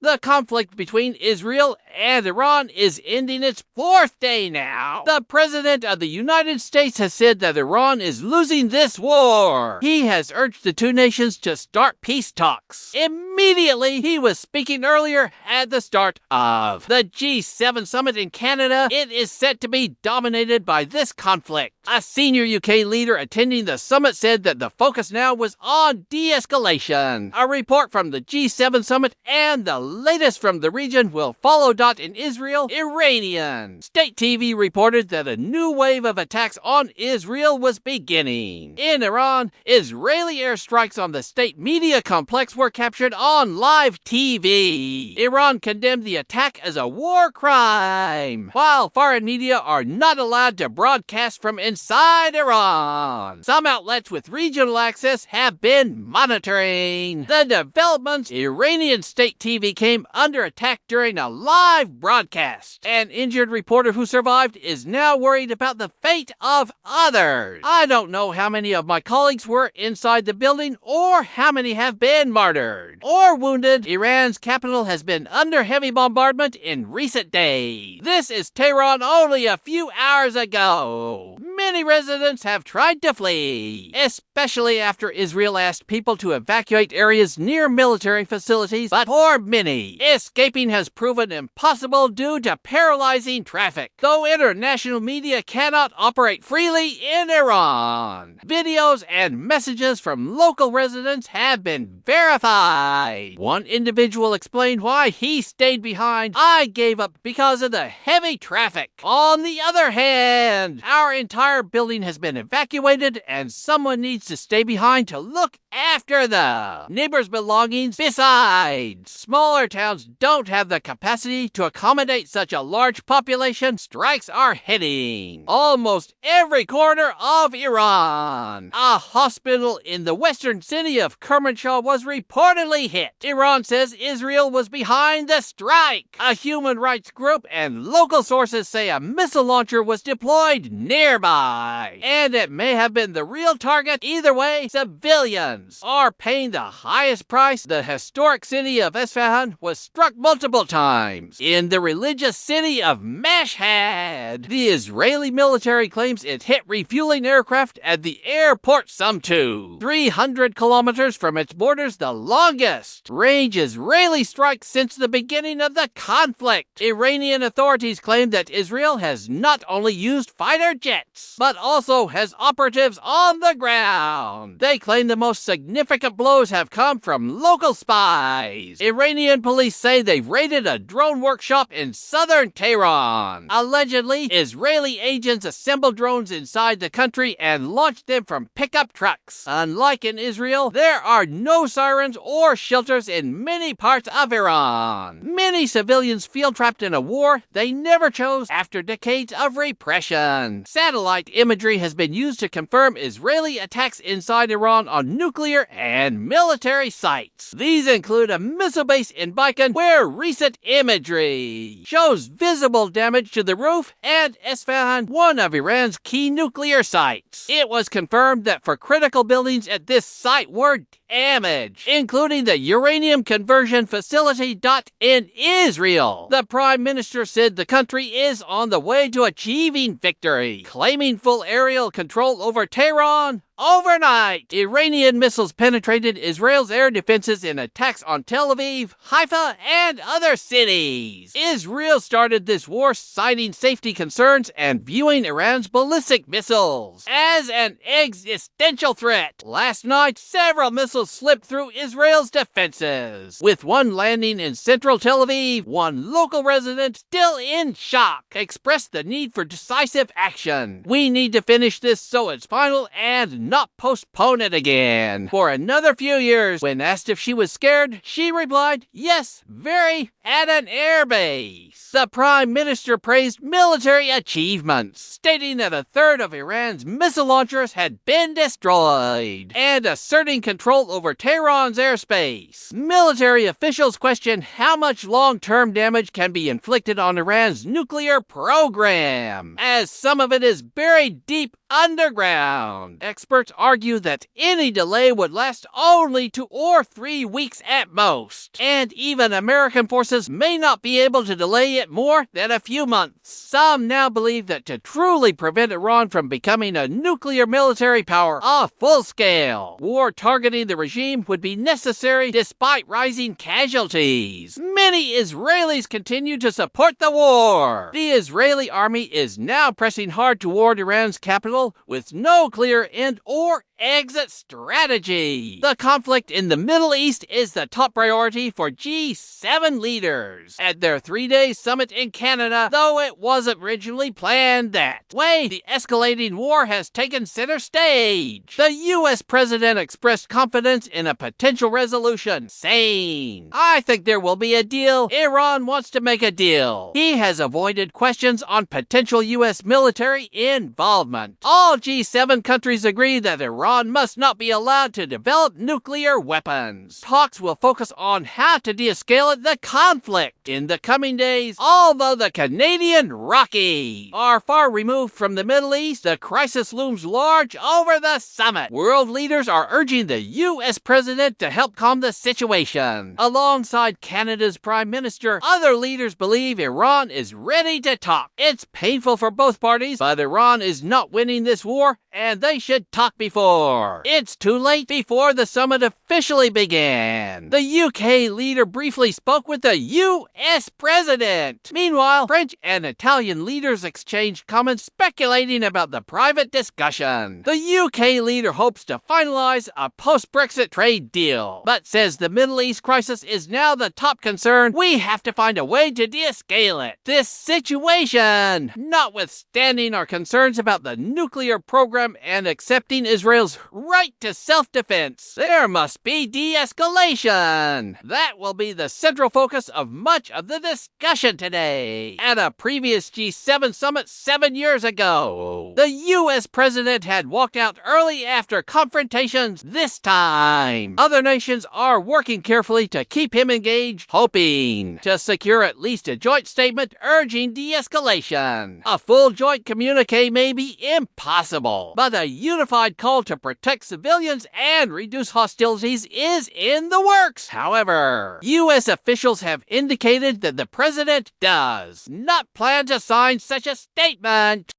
The conflict between Israel and Iran is ending its fourth day now. The President of the United States has said that Iran is losing this war. He has urged the two nations to start peace talks. Immediately, he was speaking earlier at the start of the G7 summit in Canada. It is set to be dominated by this conflict. A senior UK leader attending the summit said that the focus now was on de-escalation. A report from the G7 summit and the latest from the region will follow. In Israel, Iranian state TV reported that a new wave of attacks on Israel was beginning. In Iran, Israeli airstrikes on the state media complex were captured on live TV. Iran condemned the attack as a war crime, while foreign media are not allowed to broadcast from inside Iran. Some outlets with regional access have been monitoring the developments. Iranian state TV came under attack during a live broadcast. An injured reporter who survived is now worried about the fate of others. I don't know how many of my colleagues were inside the building or how many have been martyred or wounded. Iran's capital has been under heavy bombardment in recent days. This is Tehran only a few hours ago. Many residents have tried to flee, especially after Israel asked people to evacuate areas near military facilities, but for many, escaping has proven impossible due to paralyzing traffic, though international media cannot operate freely in Iran. Videos and messages from local residents have been verified. One individual explained why he stayed behind. I gave up because of the heavy traffic. On the other hand, our entire building has been evacuated and someone needs to stay behind to look after the neighbors' belongings. Besides, smaller towns don't have the capacity to accommodate such a large population. Strikes are hitting almost every corner of Iran. A hospital in the western city of Kermanshah was reportedly hit. Iran says Israel was behind the strike. A human rights group and local sources say a missile launcher was deployed nearby, and it may have been the real target. Either way, civilians are paying the highest price. The historic city of Esfahan was struck multiple times. In the religious city of Mashhad, the Israeli military claims it hit refueling aircraft at the airport some 300 kilometers from its borders, the longest range Israeli strike since the beginning of the conflict. Iranian authorities claim that Israel has not only used fighter jets, but also has operatives on the ground. They claim the most significant blows have come from local spies. Iranian police say they've raided a drone workshop in southern Tehran. Allegedly, Israeli agents assembled drones inside the country and launched them from pickup trucks. Unlike in Israel, there are no sirens or shelters in many parts of Iran. Many civilians feel trapped in a war they never chose after decades of repression. Satellite imagery has been used to confirm Israeli attacks inside Iran on nuclear and military sites. These include a missile base in Baikan, where recent imagery shows visible damage to the roof, and Esfahan, one of Iran's key nuclear sites. It was confirmed that for critical buildings at this site were damaged, including the uranium conversion facility in Israel. The Prime Minister said the country is on the way to achieving victory, claiming full aerial control over Tehran. Overnight, Iranian missiles penetrated Israel's air defenses in attacks on Tel Aviv, Haifa, and other cities. Israel started this war citing safety concerns and viewing Iran's ballistic missiles as an existential threat. Last night, several missiles slipped through Israel's defenses, with one landing in central Tel Aviv. One local resident, still in shock, expressed the need for decisive action. We need to finish this so it's final and not postpone it again for another few years. When asked if she was scared, she replied, "Yes, very," at an airbase. The Prime Minister praised military achievements, stating that a third of Iran's missile launchers had been destroyed, and asserting control over Tehran's airspace. Military officials question how much long-term damage can be inflicted on Iran's nuclear program, as some of it is buried deep underground. Experts argue that any delay would last only 2 or 3 weeks at most, and even American forces may not be able to delay it more than a few months. Some now believe that to truly prevent Iran from becoming a nuclear military power of full scale, war targeting the regime would be necessary despite rising casualties. Many Israelis continue to support the war. The Israeli army is now pressing hard toward Iran's capital with no clear end or exit strategy. The conflict in the Middle East is the top priority for G7 leaders at their 3-day summit in Canada, though it wasn't originally planned that way. The escalating war has taken center stage. The U.S. president expressed confidence in a potential resolution, saying, "I think there will be a deal. Iran wants to make a deal." He has avoided questions on potential U.S. military involvement. All G7 countries agree that Iran must not be allowed to develop nuclear weapons. Talks will focus on how to de-escalate the conflict in the coming days. Although the Canadian Rockies are far removed from the Middle East, the crisis looms large over the summit. World leaders are urging the U.S. president to help calm the situation. Alongside Canada's Prime Minister, other leaders believe Iran is ready to talk. It's painful for both parties, but Iran is not winning this war, and they should talk before it's too late before the summit officially began. The UK leader briefly spoke with the US president. Meanwhile, French and Italian leaders exchanged comments speculating about the private discussion. The UK leader hopes to finalize a post-Brexit trade deal, but says the Middle East crisis is now the top concern. We have to find a way to de-escalate this situation, notwithstanding our concerns about the nuclear program and accepting Israel's right to self-defense. There must be de-escalation. That will be the central focus of much of the discussion today. At a previous G7 summit 7 years ago, the U.S. president had walked out early after confrontations. This time, other nations are working carefully to keep him engaged, hoping to secure at least a joint statement urging de-escalation. A full joint communique may be impossible, but a unified call to protect civilians and reduce hostilities is in the works. However, U.S. officials have indicated that the president does not plan to sign such a statement.